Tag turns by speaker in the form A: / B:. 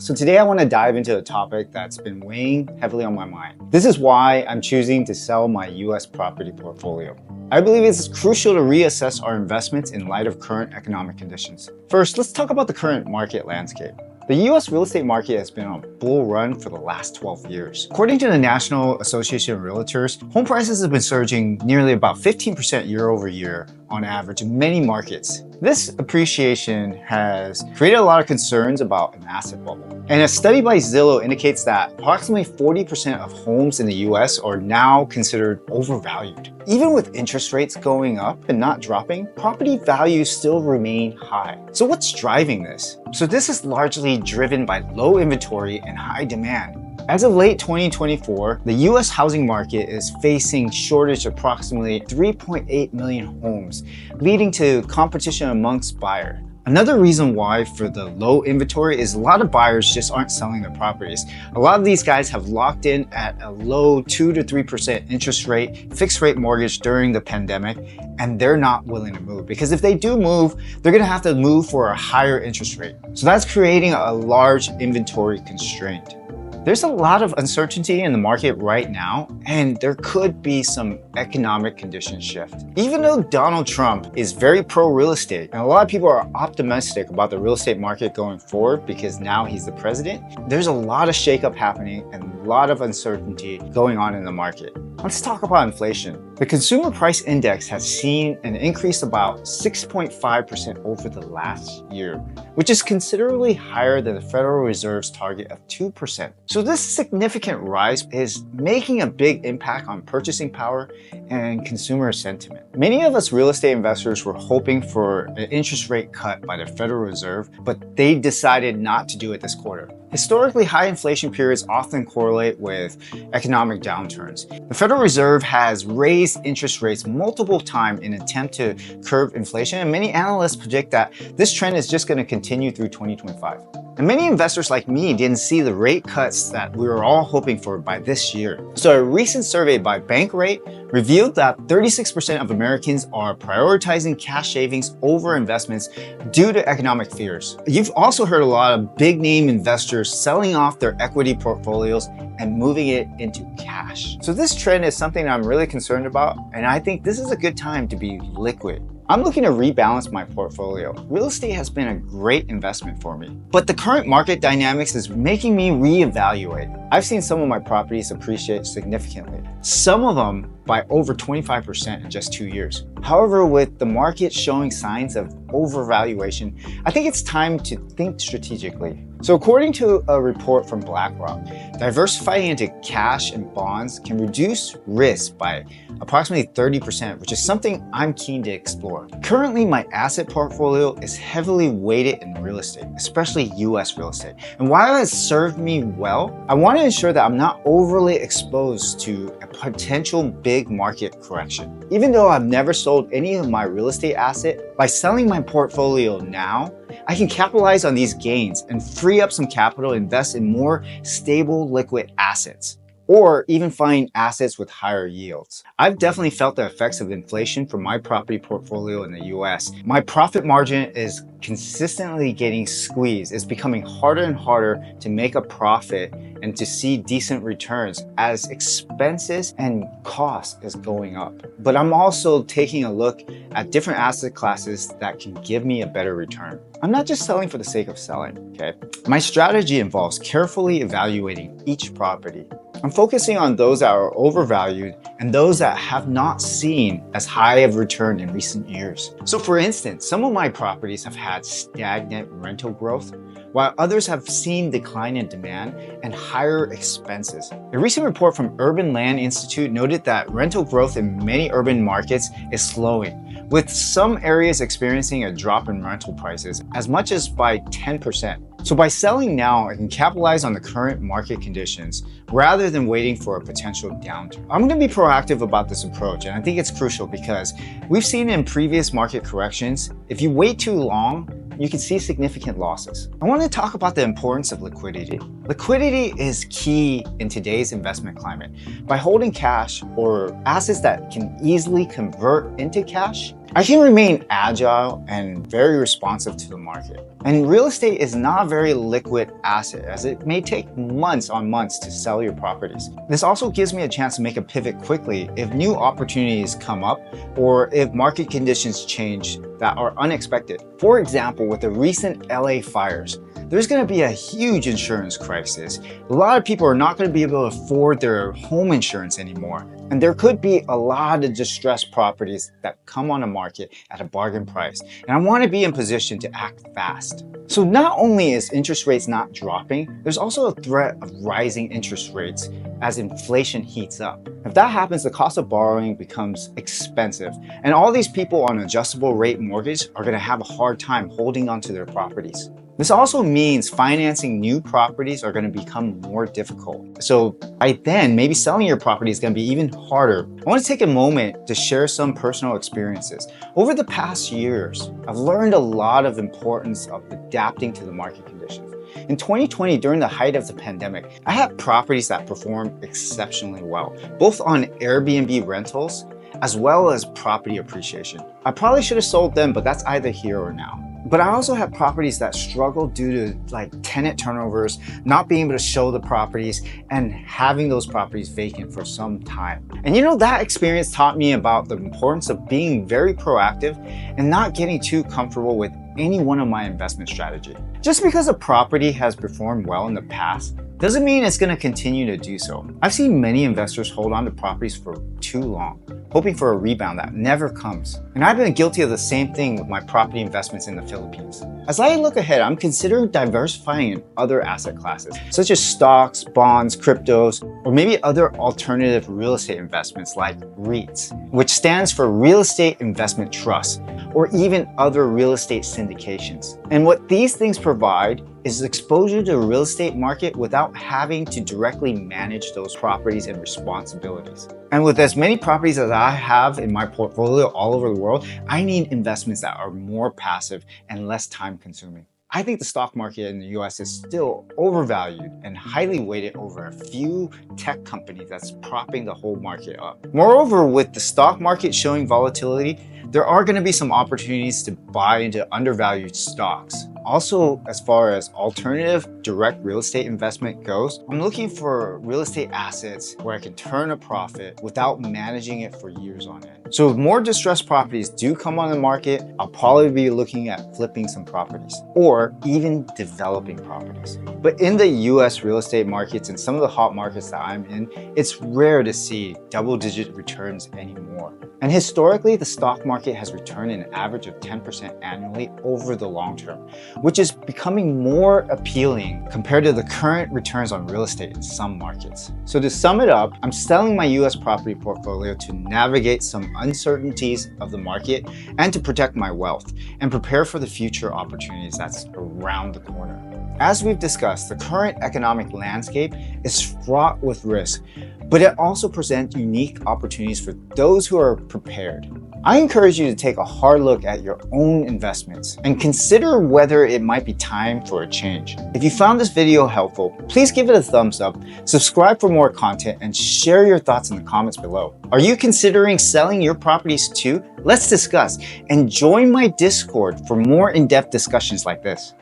A: So today I want to dive into a topic that's been weighing heavily on my mind. This is why I'm choosing to sell my US property portfolio. I believe it's crucial to reassess our investments in light of current economic conditions. First, let's talk about the current market landscape. The US real estate market has been on a bull run for the last 12 years. According to the National Association of Realtors, home prices have been surging nearly about 15% year over year on average in many markets. This appreciation has created a lot of concerns about an asset bubble. And a study by Zillow indicates that approximately 40% of homes in the US are now considered overvalued. Even with interest rates going up and not dropping, property values still remain high. So what's driving this? So this is largely driven by low inventory and high demand. As of late 2024, the US housing market is facing shortage of approximately 3.8 million homes, leading to competition amongst buyers. Another reason why for the low inventory is a lot of buyers just aren't selling their properties. A lot of these guys have locked in at a low 2 to 3% interest rate, fixed rate mortgage during the pandemic, and they're not willing to move. Because if they do move, they're gonna have to move for a higher interest rate. So that's creating a large inventory constraint. There's a lot of uncertainty in the market right now, and there could be some economic condition shift. Even though Donald Trump is very pro-real estate, and a lot of people are optimistic about the real estate market going forward because now he's the president, there's a lot of shakeup happening and a lot of uncertainty going on in the market. Let's talk about inflation. The Consumer Price Index has seen an increase about 6.5% over the last year, which is considerably higher than the Federal Reserve's target of 2%. So this significant rise is making a big impact on purchasing power and consumer sentiment. Many of us real estate investors were hoping for an interest rate cut by the Federal Reserve, but they decided not to do it this quarter. Historically, high inflation periods often correlate with economic downturns. The Federal Reserve has raised interest rates multiple times in an attempt to curb inflation, and many analysts predict that this trend is just going to continue through 2025. And many investors like me didn't see the rate cuts that we were all hoping for by this year. So a recent survey by Bankrate revealed that 36% of Americans are prioritizing cash savings over investments due to economic fears. You've also heard a lot of big name investors selling off their equity portfolios and moving it into cash. So this trend is something I'm really concerned about, and I think this is a good time to be liquid. I'm looking to rebalance my portfolio. Real estate has been a great investment for me, but the current market dynamics is making me reevaluate. I've seen some of my properties appreciate significantly, some of them by over 25% in just 2 years. However, with the market showing signs of overvaluation, I think it's time to think strategically. So according to a report from BlackRock, diversifying into cash and bonds can reduce risk by approximately 30%, which is something I'm keen to explore. Currently, my asset portfolio is heavily weighted in real estate, especially US real estate. And while it's served me well, I want to ensure that I'm not overly exposed to a potential big market correction. Even though I've never sold any of my real estate asset, by selling my portfolio now, I can capitalize on these gains and free up some capital to invest in more stable liquid assets, or even find assets with higher yields. I've definitely felt the effects of inflation from my property portfolio in the US. My profit margin is consistently getting squeezed. It's becoming harder and harder to make a profit and to see decent returns as expenses and cost is going up. But I'm also taking a look at different asset classes that can give me a better return. I'm not just selling for the sake of selling, okay? My strategy involves carefully evaluating each property. I'm focusing on those that are overvalued and those that have not seen as high of return in recent years. So for instance, some of my properties have had stagnant rental growth, while others have seen decline in demand and higher expenses. A recent report from Urban Land Institute noted that rental growth in many urban markets is slowing, with some areas experiencing a drop in rental prices as much as by 10%. So by selling now, I can capitalize on the current market conditions rather than waiting for a potential downturn. I'm going to be proactive about this approach, and I think it's crucial because we've seen in previous market corrections, if you wait too long, you can see significant losses. I want to talk about the importance of liquidity. Liquidity is key in today's investment climate. By holding cash or assets that can easily convert into cash, I can remain agile and very responsive to the market. And real estate is not a very liquid asset, as it may take months on months to sell your properties. This also gives me a chance to make a pivot quickly if new opportunities come up or if market conditions change that are unexpected. For example, with the recent LA fires, there's going to be a huge insurance crisis. A lot of people are not going to be able to afford their home insurance anymore. And there could be a lot of distressed properties that come on the market at a bargain price. And I want to be in position to act fast. So not only is interest rates not dropping, there's also a threat of rising interest rates as inflation heats up. If that happens, the cost of borrowing becomes expensive. And all these people on adjustable rate mortgage are going to have a hard time holding onto their properties. This also means financing new properties are going to become more difficult. So by then, maybe selling your property is going to be even harder. I want to take a moment to share some personal experiences. Over the past years, I've learned a lot of importance of adapting to the market conditions. In 2020, during the height of the pandemic, I had properties that performed exceptionally well, both on Airbnb rentals as well as property appreciation. I probably should have sold them, but that's either here or now. But I also have properties that struggle due to tenant turnovers, not being able to show the properties, and having those properties vacant for some time. And that experience taught me about the importance of being very proactive and not getting too comfortable with any one of my investment strategy. Just because a property has performed well in the past doesn't mean it's going to continue to do so. I've seen many investors hold on to properties for too long, hoping for a rebound that never comes. And I've been guilty of the same thing with my property investments in the Philippines. As I look ahead, I'm considering diversifying in other asset classes, such as stocks, bonds, cryptos, or maybe other alternative real estate investments like REITs, which stands for Real Estate Investment Trust, or even other real estate syndications. And what these things provide is exposure to the real estate market without having to directly manage those properties and responsibilities. And with as many properties as I have in my portfolio all over the world, I need investments that are more passive and less time consuming. I think the stock market in the US is still overvalued and highly weighted over a few tech companies that's propping the whole market up. Moreover, with the stock market showing volatility, there are going to be some opportunities to buy into undervalued stocks. Also, as far as alternative direct real estate investment goes, I'm looking for real estate assets where I can turn a profit without managing it for years on end. So if more distressed properties do come on the market, I'll probably be looking at flipping some properties or even developing properties. But in the US real estate markets and some of the hot markets that I'm in, it's rare to see double-digit returns anymore. And historically, the stock market has returned an average of 10% annually over the long term, which is becoming more appealing compared to the current returns on real estate in some markets. So to sum it up, I'm selling my US property portfolio to navigate some uncertainties of the market and to protect my wealth and prepare for the future opportunities that's around the corner. As we've discussed, the current economic landscape is fraught with risk, but it also presents unique opportunities for those who are prepared. I encourage you to take a hard look at your own investments and consider whether it might be time for a change. If you found this video helpful, please give it a thumbs up, subscribe for more content, and share your thoughts in the comments below. Are you considering selling your properties too? Let's discuss and join my Discord for more in-depth discussions like this.